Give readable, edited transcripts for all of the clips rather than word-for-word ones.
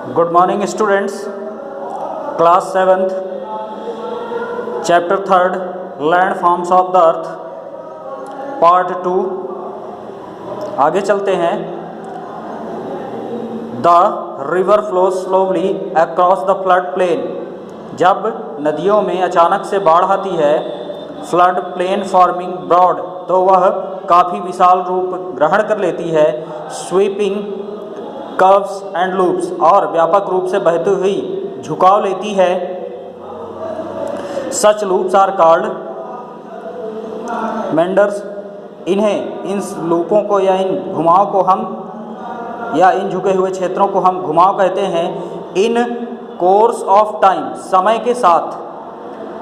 Good morning students, class 7th, chapter 3rd, landforms of the earth, part 2. आगे चलते हैं. The river flows slowly across the flood plain. जब नदियों में अचानक से बाढ़ आती है, फ्लड प्लेन फॉर्मिंग ब्रॉड, तो वह काफ़ी विशाल रूप ग्रहण कर लेती है. स्वीपिंग कर्व्स एंड लूप्स, और व्यापक रूप से बहती हुई झुकाव लेती है. सच लूप्स आर कॉल्ड मेंडर्स. इन लूपों को या इन घुमाव को हम या इन झुके हुए क्षेत्रों को हम घुमाव कहते हैं. इन कोर्स ऑफ टाइम, समय के साथ,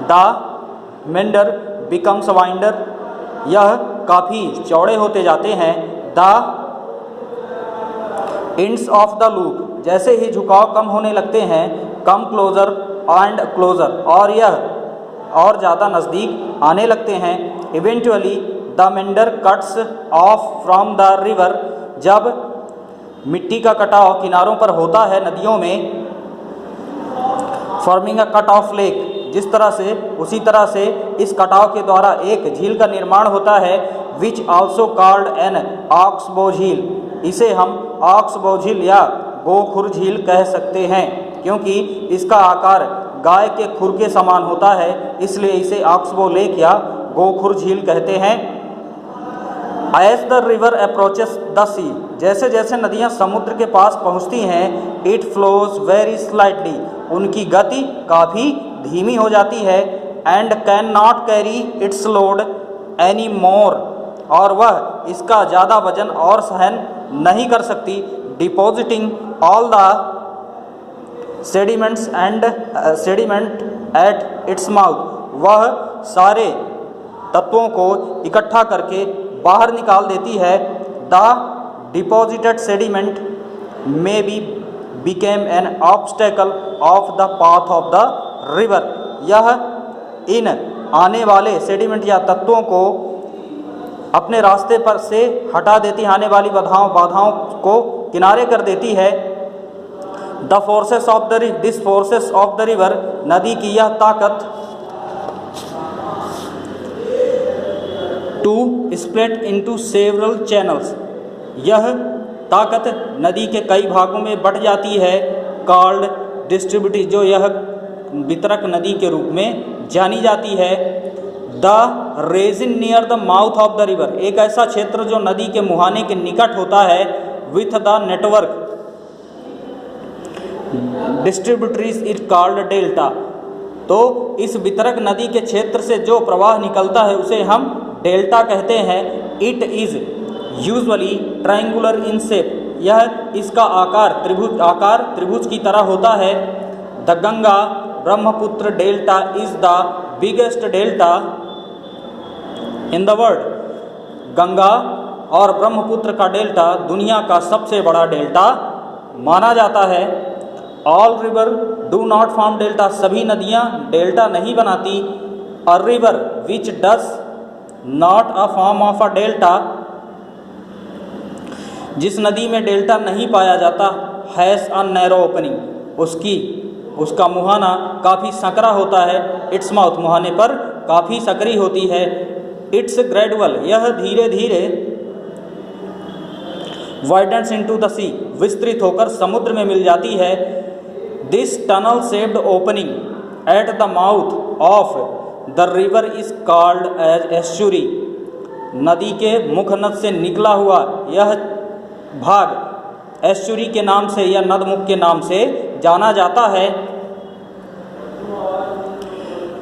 द मेंडर बिकम्स वाइंडर, यह काफ़ी चौड़े होते जाते हैं. The ends of the loop, जैसे ही झुकाव कम होने लगते हैं, कम क्लोजर एंड क्लोजर, और यह और ज़्यादा नज़दीक आने लगते हैं. Eventually the meander cuts off from the river, जब मिट्टी का कटाव किनारों पर होता है नदियों में, forming a cut off lake, जिस तरह से उसी तरह से इस कटाव के द्वारा एक झील का निर्माण होता है. Which also called an oxbow झील, इसे हम ऑक्सबो झील या गोखुर झील कह सकते हैं, क्योंकि इसका आकार गाय के खुर के समान होता है, इसलिए इसे ऑक्सबो लेक या गोखुर झील कहते हैं. As the river approaches the sea, जैसे जैसे नदियाँ समुद्र के पास पहुँचती हैं, इट फ्लोज वेरी स्लाइटली, उनकी गति काफ़ी धीमी हो जाती है. And can not carry it's load any more, और वह इसका ज़्यादा वजन और सहन नहीं कर सकती. Depositing all the sediment at its mouth, वह सारे तत्वों को इकट्ठा करके बाहर निकाल देती है. The deposited sediment may be became an obstacle of the path of the river, यह इन आने वाले सेडिमेंट या तत्वों को अपने रास्ते पर से हटा देती, आने वाली बाधाओं को किनारे कर देती है. The forces of the this forces of the river, नदी की यह ताकत, to split into several channels, यह ताकत नदी के कई भागों में बढ़ जाती है. कॉल्ड डिस्ट्रीब्यूटिव, जो यह वितरक नदी के रूप में जानी जाती है. The resin near the mouth of the river, एक ऐसा क्षेत्र जो नदी के मुहाने के निकट होता है. With the network distributaries is called delta, तो इस वितरक नदी के क्षेत्र से जो प्रवाह निकलता है उसे हम डेल्टा कहते हैं. It is usually triangular in shape, यह इसका आकार त्रिभुज की तरह होता है. The Ganga Brahmaputra delta is the biggest delta in the world, Ganga और ब्रह्मपुत्र का डेल्टा दुनिया का सबसे बड़ा डेल्टा माना जाता है. All river do not form delta, सभी नदियाँ डेल्टा नहीं बनाती. A river which does not a form of a delta, जिस नदी में डेल्टा नहीं पाया जाता, हैज़ अ नैरो ओपनिंग, उसका मुहाना काफ़ी सकरा होता है. इट्स माउथ, मुहाने पर काफ़ी सकरी होती है. इट्स ग्रेडुअल, यह धीरे धीरे वाइडन्स इनटू द सी, विस्तृत होकर समुद्र में मिल जाती है. This tunnel shaped opening at the mouth of the river is called as estuary, नदी के मुखनद से निकला हुआ यह भाग एस्चुरी के नाम से या नदमुख के नाम से जाना जाता है.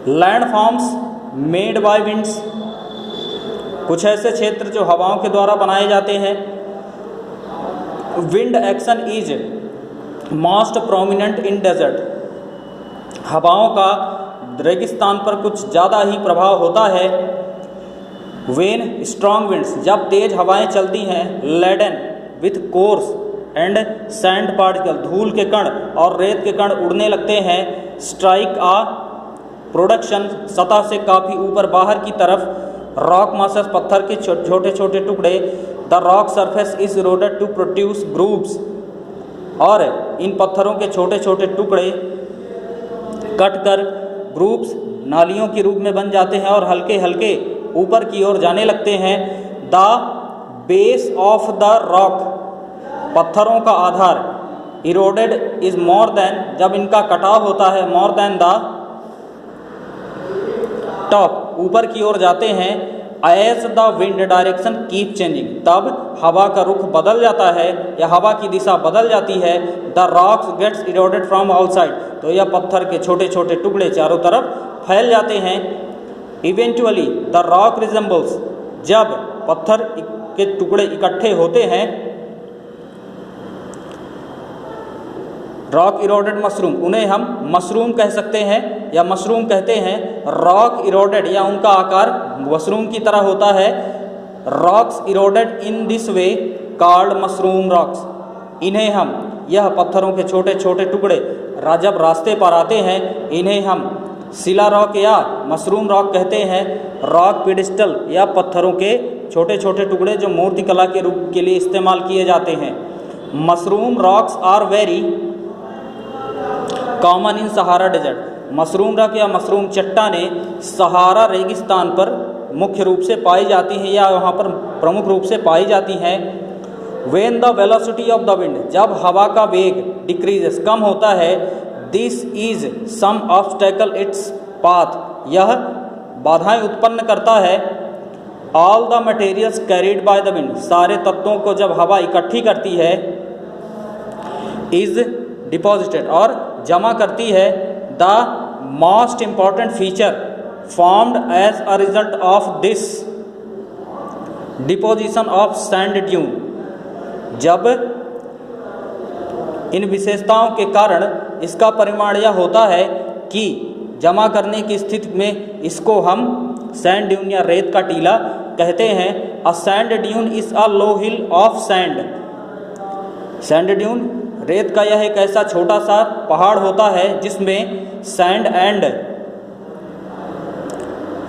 लैंडफॉर्म्स मेड बाय विंड्स, कुछ ऐसे क्षेत्र जो हवाओं के द्वारा बनाए जाते हैं. Wind action is most prominent in desert, हवाओं का रेगिस्तान पर कुछ ज़्यादा ही प्रभाव होता है. वेन स्ट्रॉन्ग विंड्स, जब तेज हवाएं चलती हैं, laden with coarse and sand particle, धूल के कण और रेत के कण उड़ने लगते हैं. स्ट्राइक आ प्रोडक्शन, सतह से काफ़ी ऊपर बाहर की तरफ. रॉक मासेस, पत्थर के छोटे छोटे टुकड़े. The rock surface is eroded to produce grooves, और इन पत्थरों के छोटे छोटे टुकड़े कटकर ग्रुप्स नालियों के रूप में बन जाते हैं और हल्के हल्के ऊपर की ओर जाने लगते हैं। The base of the rock, पत्थरों का आधार, इरोडेड इज मोर देन, जब इनका कटाव होता है, मोर देन द टॉप, ऊपर की ओर जाते हैं। As the wind direction keep changing, तब हवा का रुख बदल जाता है या हवा की दिशा बदल जाती है। The rocks gets eroded from all side, तो यह पत्थर के छोटे छोटे टुकड़े चारों तरफ फैल जाते हैं। इवेंचुअली द रॉक रिजेंबल्स, जब पत्थर के टुकड़े इकट्ठे होते हैं, रॉक इरोडेड मशरूम, उन्हें हम मशरूम कह सकते हैं या मशरूम कहते हैं। रॉक इरोडेड, या उनका आकार मशरूम की तरह होता है। Rocks eroded in this way called mushroom rocks, इन्हें हम, यह पत्थरों के छोटे छोटे टुकड़े जब रास्ते पर आते हैं, इन्हें हम शिला रॉक या मशरूम रॉक कहते हैं। रॉक पिडिस्टल, या पत्थरों के छोटे छोटे टुकड़े जो मूर्ति कला के रूप के लिए इस्तेमाल किए जाते हैं। Mushroom rocks are very common in Sahara desert, mushroom rock या मशरूम चट्टानें सहारा रेगिस्तान पर मुख्य रूप से पाई जाती हैं या वहाँ पर प्रमुख रूप से पाई जाती हैं। When the velocity of the wind, जब हवा का वेग डिक्रीजेस, कम होता है, this is some obstacle its path, यह बाधाएं उत्पन्न करता है। All the materials carried by the wind, सारे तत्वों को जब हवा इकट्ठी करती है, इज डिपॉजिटेड, और जमा करती है। The most important feature formed as a result of this deposition of sand dune, जब इन विशेषताओं के कारण इसका परिमाण यह होता है कि जमा करने की स्थिति में इसको हम सैंड ड्यून या रेत का टीला कहते हैं। अ sand dune is a low hill of sand, sand dune रेत का यह एक ऐसा छोटा सा पहाड़ होता है जिसमें sand and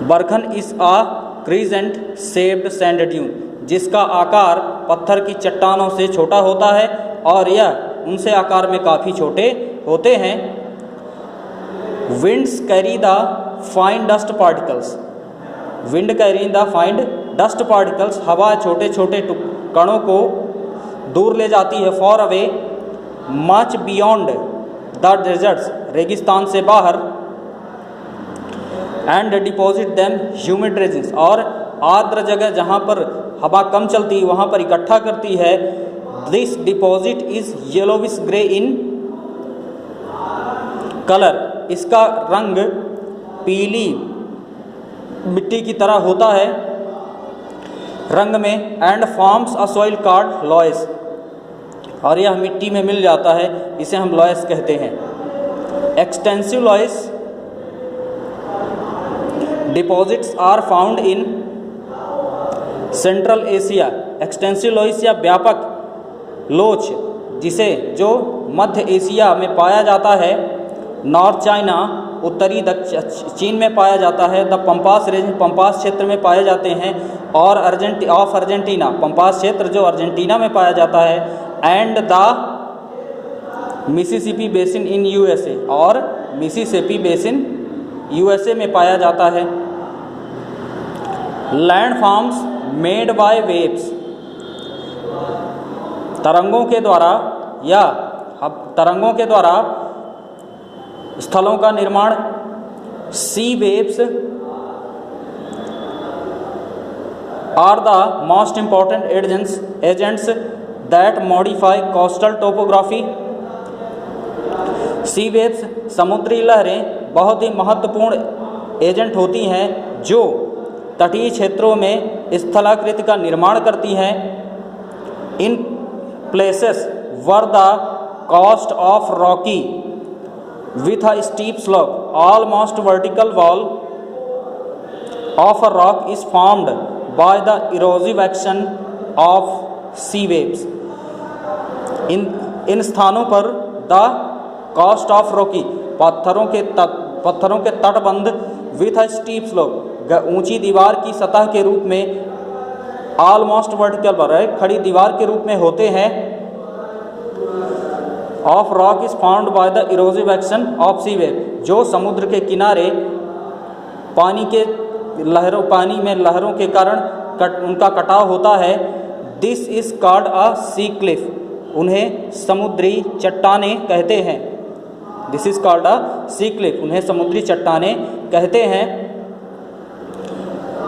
barchan is a crescent shaped sand dune, जिसका आकार पत्थर की चट्टानों से छोटा होता है और यह उनसे आकार में काफ़ी छोटे होते हैं। Winds carry the fine dust particles, wind carry the fine dust particles, हवा छोटे छोटे कणों को दूर ले जाती है। Far away much beyond the deserts, रेगिस्तान से बाहर। And deposit them humid regions, और आर्द्र जगह जहाँ पर हवा कम चलती है वहाँ पर इकट्ठा करती है। This deposit is yellowish grey in colour, इसका रंग पीली मिट्टी की तरह होता है रंग में। And forms a soil called loess, और यह मिट्टी में मिल जाता है, इसे हम लॉयस कहते हैं। Extensive loess deposits are found in central Asia, extensive loess या व्यापक लोच, जिसे जो मध्य एशिया में पाया जाता है। नॉर्थ चाइना, उत्तरी चीन में पाया जाता है। द पंपास रीजन, पंपास क्षेत्र में पाए जाते हैं। और अर्जेंटीना, पंपास क्षेत्र जो अर्जेंटीना में पाया जाता है। And the Mississippi basin in USA, और मिसिसिपी बेसिन यूएसए में पाया जाता है। Land forms made bye waves, तरंगों के द्वारा या तरंगों के द्वारा स्थलों का निर्माण। Sea waves are the most important agents that modify coastal topography. Sea waves, समुद्री लहरें बहुत ही महत्वपूर्ण एजेंट होती हैं जो तटीय क्षेत्रों में स्थलाकृति का निर्माण करती हैं। In places were the coast of rocky with a steep slope, almost vertical wall of a rock is formed by the erosive action of sea waves. इन स्थानों पर द कॉस्ट ऑफ रॉकी, पत्थरों के तटबंध विथ अ स्टीप स्लोप, ऊंची दीवार की सतह के रूप में, ऑलमोस्ट वर्टिकल पर, खड़ी दीवार के रूप में होते हैं। Of rock is found by the erosive action of sea wave, जो समुद्र के किनारे पानी में लहरों के कारण उनका कटाव होता है। This is called a sea cliff, उन्हें समुद्री चट्टानें कहते हैं। This is called a sea cliff, उन्हें समुद्री चट्टानें कहते हैं।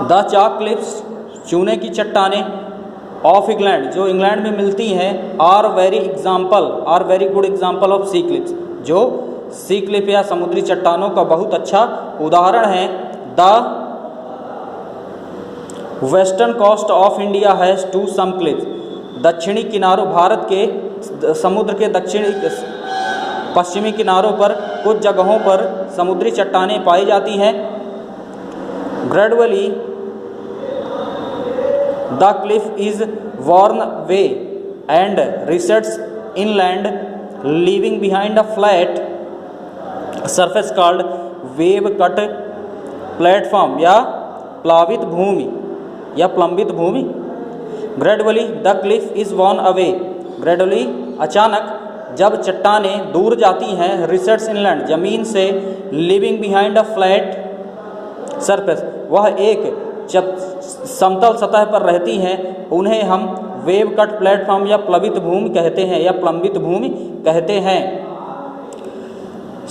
द चॉक क्लिफ्स, चूने की चट्टानें ऑफ इंग्लैंड, जो इंग्लैंड में मिलती हैं, are very good example of sea cliffs, जो सी क्लिफ या समुद्री चट्टानों का बहुत अच्छा उदाहरण है। The western coast of India has to some cliffs, दक्षिणी किनारों, भारत के समुद्र के पश्चिमी किनारों पर कुछ जगहों पर समुद्री चट्टानें पाई जाती हैं। Gradually the Cliff is worn away and recedes inland, leaving behind a flat surface called wave cut platform या प्लावित भूमि। Gradually the cliff is worn away, gradually अचानक जब चट्टानें दूर जाती हैं, recedes inland जमीन से, leaving behind a flat surface वह एक समतल सतह पर रहती हैं, उन्हें हम वेव कट प्लेटफॉर्म या प्लवित भूमि कहते हैं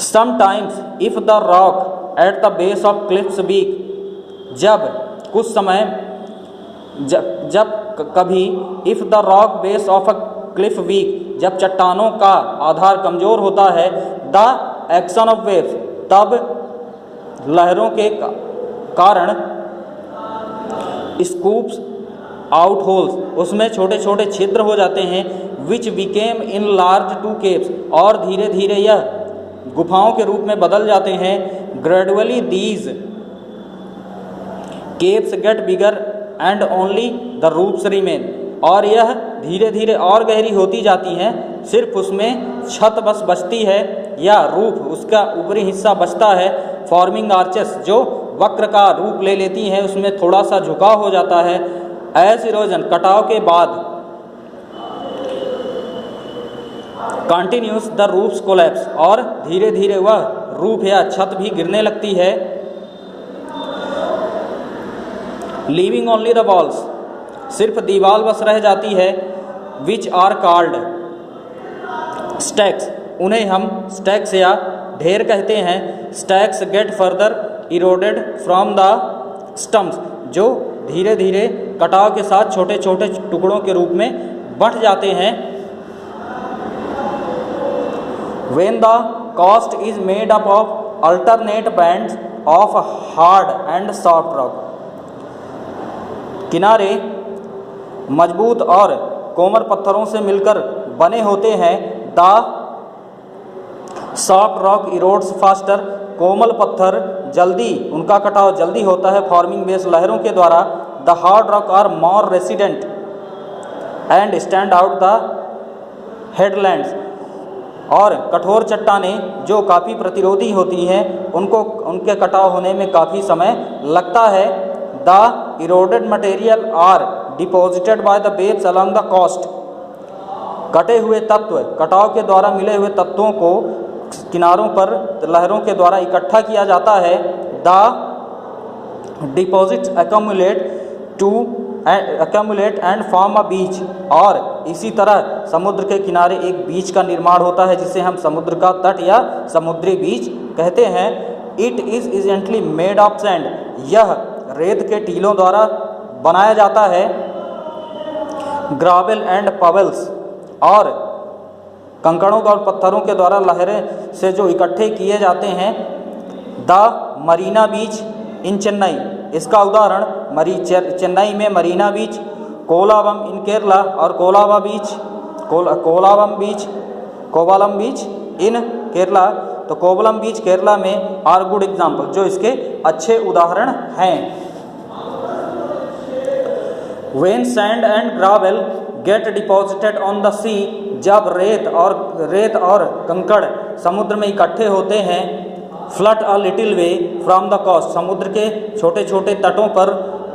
sometimes if the rock at the base of cliffs weak, जब कभी if the rock base of a cliff weak, जब चट्टानों का आधार कमजोर होता है, द एक्शन ऑफ वेव्स, तब लहरों के कारण स्कूप्स आउट होल्स, उसमें छोटे छोटे छिद्र हो जाते हैं, which became in large to caves, और धीरे धीरे यह गुफाओं के रूप में बदल जाते हैं। Gradually these caves gate bigger and only the roofs remain, और यह धीरे धीरे और गहरी होती जाती हैं, सिर्फ उसमें छत बस बचती है या रूफ, उसका ऊपरी हिस्सा बचता है। फॉर्मिंग आर्चेस, जो वक्र का रूप ले लेती हैं, उसमें थोड़ा सा झुकाव हो जाता है। एज इरोजन, कटाव के बाद, कंटिन्यूस द रूफ्स कोलैप्स, और धीरे धीरे वह रूफ या छत भी गिरने लगती है। लीविंग ओनली द वॉल्स, सिर्फ दीवार बस रह जाती है। विच आर कॉल्ड स्टैक्स, उन्हें हम स्टैक्स या ढेर कहते हैं। Stacks get further eroded from the stumps, जो धीरे धीरे कटाव के साथ छोटे छोटे टुकड़ों के रूप में बढ़ जाते हैं। When the coast is made up of alternate bands of hard and soft rock, किनारे मजबूत और कोमल पत्थरों से मिलकर बने होते हैं। The soft rock erodes faster, कोमल पत्थर जल्दी, उनका कटाव जल्दी होता है फॉर्मिंग बेस लहरों के द्वारा। The hard rock are more resident and stand out the headlands, और कठोर चट्टानें जो काफ़ी प्रतिरोधी होती हैं, उनके कटाव होने में काफ़ी समय लगता है। The eroded material are deposited by the waves along the coast, कटे हुए तत्व, कटाव के द्वारा मिले हुए तत्वों को किनारों पर लहरों के द्वारा इकट्ठा किया जाता है। The deposits accumulate and form a beach, और इसी तरह समुद्र के किनारे एक बीच का निर्माण होता है, जिसे हम समुद्र का तट या समुद्री बीच कहते हैं। It is essentially made of sand, यह रेत के टीलों द्वारा बनाया जाता है। ग्रावेल एंड पवेल्स, और कंकड़ों और पत्थरों के द्वारा लहरें से जो इकट्ठे किए जाते हैं। द मरीना बीच इन चेन्नई, इसका उदाहरण चेन्नई में मरीना बीच, कोलाबम इन केरला, और कोवलम बीच इन केरला, तो कोवलम बीच केरला में आर गुड एग्जाम्पल, जो इसके अच्छे उदाहरण हैं। When sand and gravel get deposited on the sea, जब रेत और कंकड़ समुद्र में इकट्ठे होते हैं। फ्लट a little way from the coast, समुद्र के छोटे छोटे तटों पर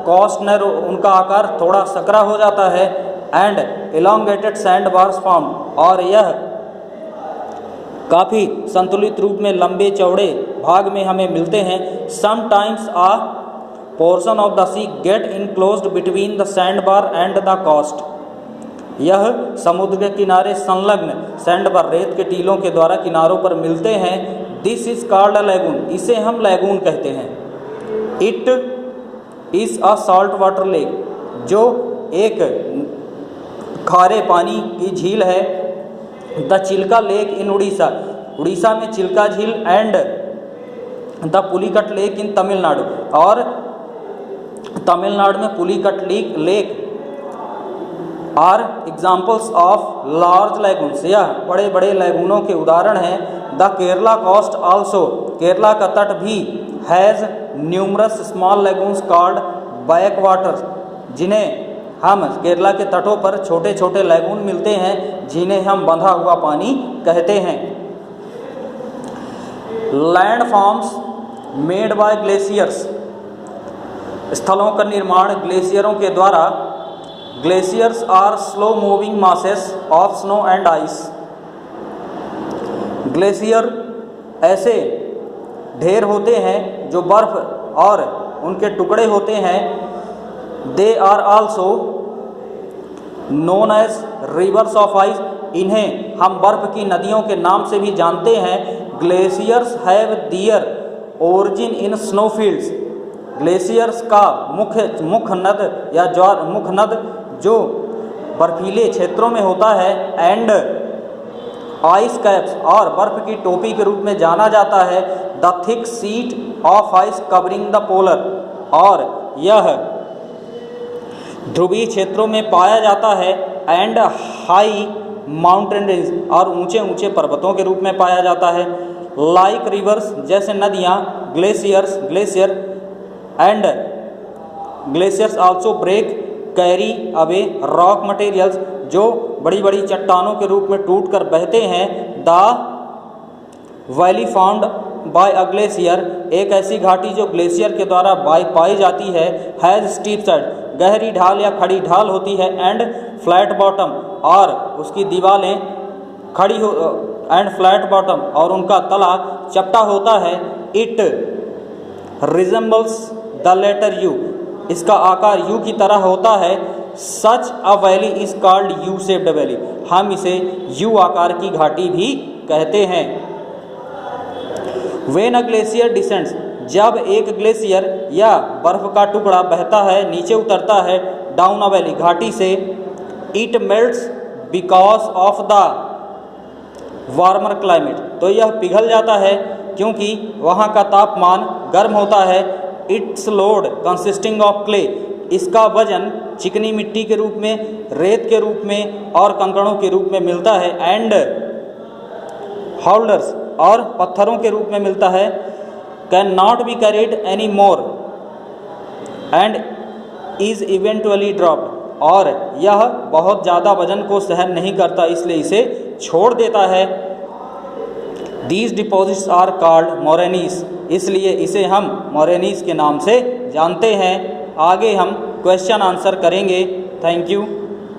कोस्ट ने उनका आकार थोड़ा सकरा हो जाता है। And elongated sand bars form, और यह काफ़ी संतुलित रूप में लंबे चौड़े भाग में हमें मिलते हैं। Sometimes a portion of the sea get enclosed between the sand bar and the coast. यह समुद्र के किनारे संलग्न सैंड बार रेत के टीलों के द्वारा किनारों पर मिलते हैं। This is called a lagoon, इसे हम लैगून कहते हैं। It is a salt water lake, जो एक खारे पानी की झील है। The Chilka lake in Orissa, Orissa में चिल्का झील and the Pulicat lake in Tamil Nadu, और तमिलनाडु में Pulicat lake are examples of large lagoons, यह बड़े बड़े लैगूनों के उदाहरण हैं। The Kerala coast also, Kerala का तट भी has numerous small लैगून्स called back waters, जिन्हें हम केरला के तटों पर छोटे छोटे लैगून मिलते हैं, जिन्हें हम बंधा हुआ पानी कहते हैं। Land forms made by glaciers, स्थलों का निर्माण ग्लेशियरों के द्वारा। Glaciers are slow moving masses of snow and ice, glacier ऐसे ढेर होते हैं जो बर्फ और उनके टुकड़े होते हैं। They are also known as rivers of ice, इन्हें हम बर्फ की नदियों के नाम से भी जानते हैं। Glaciers have their origin in snowfields, glaciers का मुख्य नद या मुख्य नद जो बर्फीले क्षेत्रों में होता है। एंड आइस कैप्स, और बर्फ की टोपी के रूप में जाना जाता है। The thick sheet of ice covering the polar, और यह ध्रुवीय क्षेत्रों में पाया जाता है। एंड हाई माउंटेन रेंज, और ऊंचे ऊंचे पर्वतों के रूप में पाया जाता है। लाइक रिवर्स, जैसे नदियाँ। Glacier and glaciers also break carry away rock materials, जो बड़ी बड़ी चट्टानों के रूप में टूट कर बहते हैं। The valley found by a glacier, एक ऐसी घाटी जो ग्लेशियर के द्वारा पाई जाती है। हैज स्टीप साइड, गहरी ढाल या खड़ी ढाल होती है। एंड फ्लैट बॉटम, और उसकी दीवारें खड़ी हो, एंड फ्लैट बॉटम, और उनका तला चपटा होता है। It resembles the letter U, इसका आकार यू की तरह होता है। Such a valley is called U shaped valley, हम इसे यू आकार की घाटी भी कहते हैं। व्हेन अ ग्लेशियर डिसेंड्स, जब एक ग्लेशियर या बर्फ का टुकड़ा बहता है, नीचे उतरता है डाउन अ वैली, घाटी से। It melts because of the warmer climate, तो यह पिघल जाता है क्योंकि वहाँ का तापमान गर्म होता है। It's load consisting of clay, इसका वजन चिकनी मिट्टी के रूप में, रेत के रूप में और कंकड़ों के रूप में मिलता है। एंड हाउल्डर्स, और पत्थरों के रूप में मिलता है। Can not be carried any more and is eventually dropped, और यह बहुत ज़्यादा वजन को सहन नहीं करता, इसलिए इसे छोड़ देता है। दीज डिपॉजिट्स आर कॉल्ड मोरेनीस, इसलिए इसे हम मोरेनीस के नाम से जानते हैं। आगे हम क्वेश्चन आंसर करेंगे। Thank you.